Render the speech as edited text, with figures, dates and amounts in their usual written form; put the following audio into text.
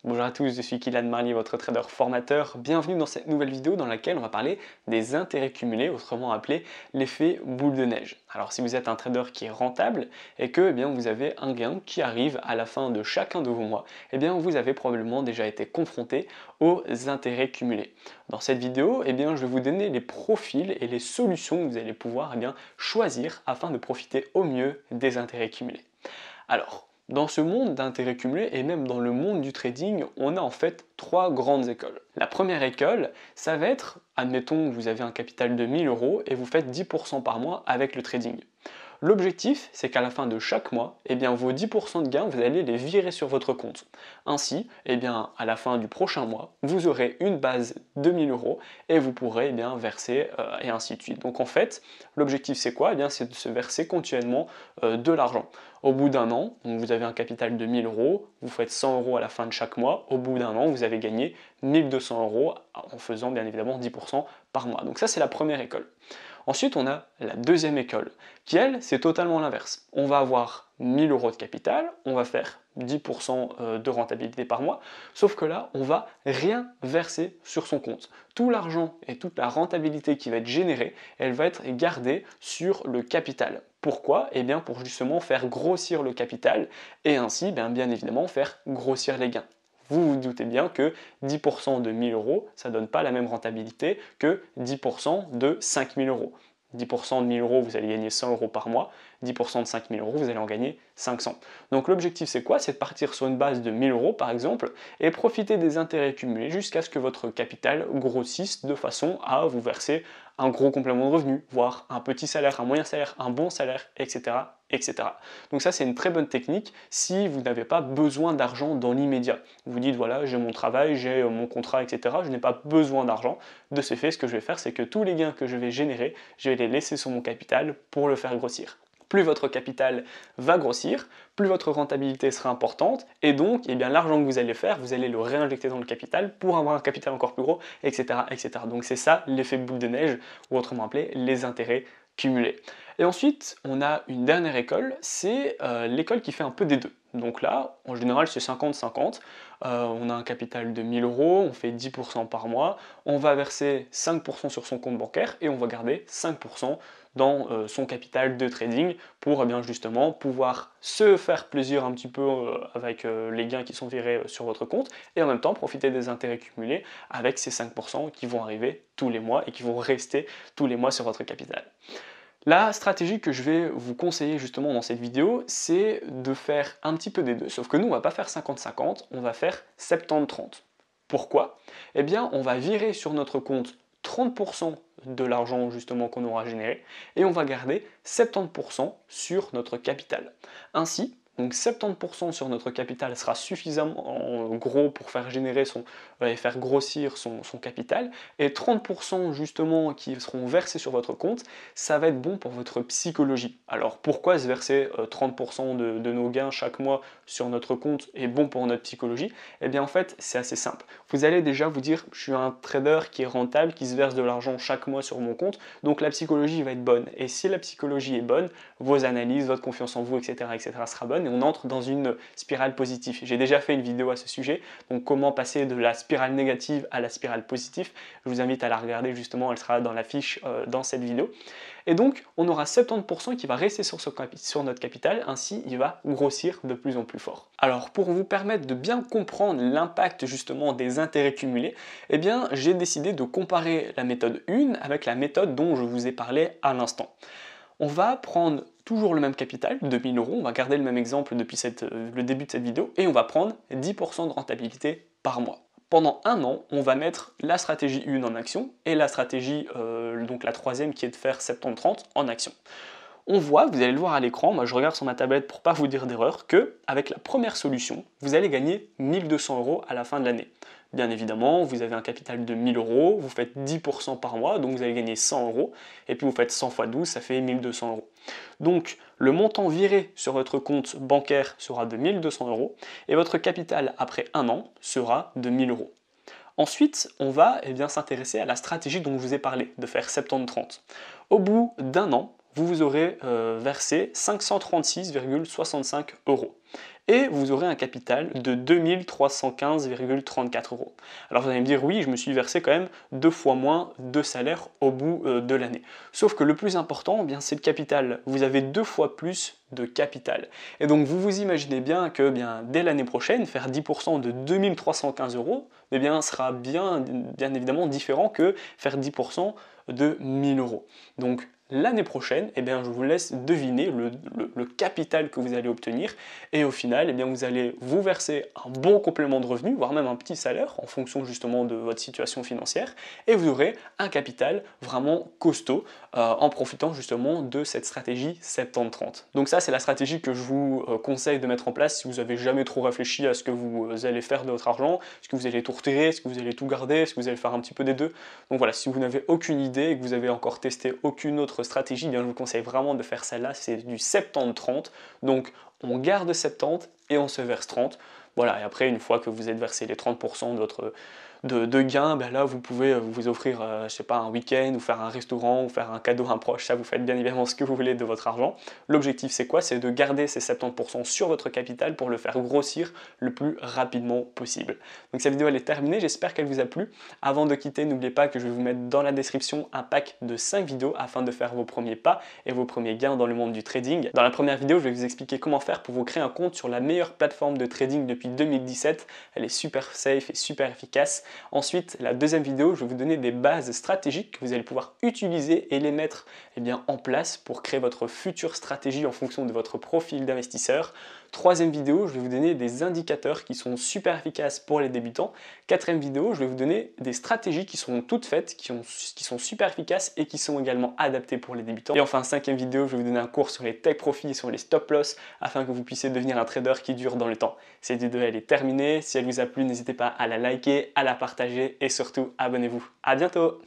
Bonjour à tous, je suis Kylian Marlier, votre trader formateur. Bienvenue dans cette nouvelle vidéo dans laquelle on va parler des intérêts cumulés, autrement appelé l'effet boule de neige. Alors si vous êtes un trader qui est rentable et que vous avez un gain qui arrive à la fin de chacun de vos mois, vous avez probablement déjà été confronté aux intérêts cumulés. Dans cette vidéo, je vais vous donner les profils et les solutions que vous allez pouvoir choisir afin de profiter au mieux des intérêts cumulés. Alors, dans ce monde d'intérêts cumulés et même dans le monde du trading, on a en fait trois grandes écoles. La première école, ça va être, admettons que vous avez un capital de 1000 euros et vous faites 10% par mois avec le trading. L'objectif, c'est qu'à la fin de chaque mois, vos 10% de gains, vous allez les virer sur votre compte. Ainsi, à la fin du prochain mois, vous aurez une base de 1000 euros et vous pourrez verser et ainsi de suite. Donc en fait, l'objectif c'est quoi? C'est de se verser continuellement de l'argent. Au bout d'un an, donc vous avez un capital de 1000 euros, vous faites 100 euros à la fin de chaque mois. Au bout d'un an, vous avez gagné 1200 euros en faisant bien évidemment 10% par mois. Donc ça, c'est la première école. Ensuite, on a la deuxième école, qui elle, c'est totalement l'inverse. On va avoir 1000 euros de capital, on va faire 10% de rentabilité par mois, sauf que là, on va rien verser sur son compte. Tout l'argent et toute la rentabilité qui va être générée, elle va être gardée sur le capital. Pourquoi? Pour justement faire grossir le capital et ainsi, bien évidemment, faire grossir les gains. Vous vous doutez bien que 10% de 1000 euros, ça ne donne pas la même rentabilité que 10% de 5000 euros. 10% de 1000 euros, vous allez gagner 100 euros par mois. 10% de 5000 euros, vous allez en gagner 500. Donc l'objectif c'est quoi? C'est de partir sur une base de 1000 euros par exemple et profiter des intérêts cumulés jusqu'à ce que votre capital grossisse de façon à vous verser un gros complément de revenu, voire un petit salaire, un moyen salaire, un bon salaire, etc. etc. Donc ça c'est une très bonne technique si vous n'avez pas besoin d'argent dans l'immédiat. Vous vous dites voilà j'ai mon travail, j'ai mon contrat, etc. Je n'ai pas besoin d'argent. De ce fait, ce que je vais faire c'est que tous les gains que je vais générer, je vais les laisser sur mon capital pour le faire grossir. Plus votre capital va grossir, plus votre rentabilité sera importante, et donc l'argent que vous allez faire, vous allez le réinjecter dans le capital pour avoir un capital encore plus gros, etc. etc. Donc c'est ça l'effet boule de neige, ou autrement appelé les intérêts cumulés. Et ensuite, on a une dernière école, c'est l'école qui fait un peu des deux. Donc là, en général, c'est 50-50. On a un capital de 1000 euros, on fait 10% par mois, on va verser 5% sur son compte bancaire et on va garder 5% dans son capital de trading pour justement pouvoir se faire plaisir un petit peu avec les gains qui sont virés sur votre compte et en même temps profiter des intérêts cumulés avec ces 5% qui vont arriver tous les mois et qui vont rester tous les mois sur votre capital. La stratégie que je vais vous conseiller justement dans cette vidéo, c'est de faire un petit peu des deux, sauf que nous on va pas faire 50-50, on va faire 70-30. Pourquoi? On va virer sur notre compte 30% de l'argent justement qu'on aura généré et on va garder 70% sur notre capital. Ainsi, donc 70% sur notre capital sera suffisamment gros pour faire générer et faire grossir son capital, et 30% justement qui seront versés sur votre compte, ça va être bon pour votre psychologie. Alors pourquoi se verser 30% de nos gains chaque mois sur notre compte est bon pour notre psychologie? En fait c'est assez simple. Vous allez déjà vous dire je suis un trader qui est rentable, qui se verse de l'argent chaque mois sur mon compte, donc la psychologie va être bonne. Et si la psychologie est bonne, vos analyses, votre confiance en vous, etc. sera bonne et on entre dans une spirale positive. J'ai déjà fait une vidéo à ce sujet, donc comment passer de la spirale négative à la spirale positive. Je vous invite à la regarder justement, elle sera dans la fiche dans cette vidéo. Et donc on aura 70% qui va rester sur notre capital, ainsi il va grossir de plus en plus fort. Alors pour vous permettre de bien comprendre l'impact justement des intérêts cumulés, j'ai décidé de comparer la méthode 1 avec la méthode dont je vous ai parlé à l'instant. On va prendre toujours le même capital, 2000 euros, on va garder le même exemple depuis le début de cette vidéo, et on va prendre 10% de rentabilité par mois. Pendant un an, on va mettre la stratégie 1 en action, et la stratégie, donc la troisième qui est de faire 70-30 en action. On voit, vous allez le voir à l'écran, moi je regarde sur ma tablette pour pas vous dire d'erreur, que avec la première solution, vous allez gagner 1200 euros à la fin de l'année. Bien évidemment, vous avez un capital de 1000 euros, vous faites 10% par mois, donc vous allez gagner 100 euros, et puis vous faites 100 x 12, ça fait 1200 euros. Donc le montant viré sur votre compte bancaire sera de 1200 euros, et votre capital après un an sera de 1000 euros. Ensuite, on va s'intéresser à la stratégie dont je vous ai parlé, de faire 70-30. Au bout d'un an, vous aurez versé 536,65 euros. et vous aurez un capital de 2315,34 euros. Alors vous allez me dire, oui, je me suis versé quand même 2 fois moins de salaire au bout de l'année. Sauf que le plus important, eh bien, c'est le capital. Vous avez 2 fois plus de capital. Et donc vous vous imaginez bien que dès l'année prochaine, faire 10% de 2315 euros eh bien, sera bien évidemment différent que faire 10% de 1000 euros. Donc l'année prochaine, eh bien, je vous laisse deviner le capital que vous allez obtenir et au final, eh bien, vous allez vous verser un bon complément de revenu, voire même un petit salaire en fonction justement de votre situation financière et vous aurez un capital vraiment costaud en profitant justement de cette stratégie 70-30. Donc ça, c'est la stratégie que je vous conseille de mettre en place si vous n'avez jamais trop réfléchi à ce que vous allez faire de votre argent, est-ce que vous allez tout retirer, est-ce que vous allez tout garder, est-ce que vous allez faire un petit peu des deux. Donc voilà, si vous n'avez aucune idée et que vous avez encore testé aucune autre stratégie, bien je vous conseille vraiment de faire celle-là, c'est du 70-30. Donc on garde 70 et on se verse 30. Voilà, et après, une fois que vous êtes versé les 30% de votre de gains, ben là vous pouvez vous offrir, je sais pas, un week-end ou faire un restaurant ou faire un cadeau à un proche, ça vous faites bien évidemment ce que vous voulez de votre argent. L'objectif c'est quoi? C'est de garder ces 70% sur votre capital pour le faire grossir le plus rapidement possible. Donc cette vidéo elle est terminée, j'espère qu'elle vous a plu. Avant de quitter, n'oubliez pas que je vais vous mettre dans la description un pack de 5 vidéos afin de faire vos premiers pas et vos premiers gains dans le monde du trading. Dans la première vidéo, je vais vous expliquer comment faire pour vous créer un compte sur la meilleure plateforme de trading depuis 2017. Elle est super safe et super efficace. Ensuite, la deuxième vidéo, je vais vous donner des bases stratégiques que vous allez pouvoir utiliser et les mettre en place pour créer votre future stratégie en fonction de votre profil d'investisseur. Troisième vidéo, je vais vous donner des indicateurs qui sont super efficaces pour les débutants. Quatrième vidéo, je vais vous donner des stratégies qui sont toutes faites, qui sont super efficaces et qui sont également adaptées pour les débutants. Et enfin, cinquième vidéo, je vais vous donner un cours sur les take profits, sur les stop loss, afin que vous puissiez devenir un trader qui dure dans le temps. Cette vidéo, elle est terminée. Si elle vous a plu, n'hésitez pas à la liker, à la partager et surtout, abonnez-vous. À bientôt!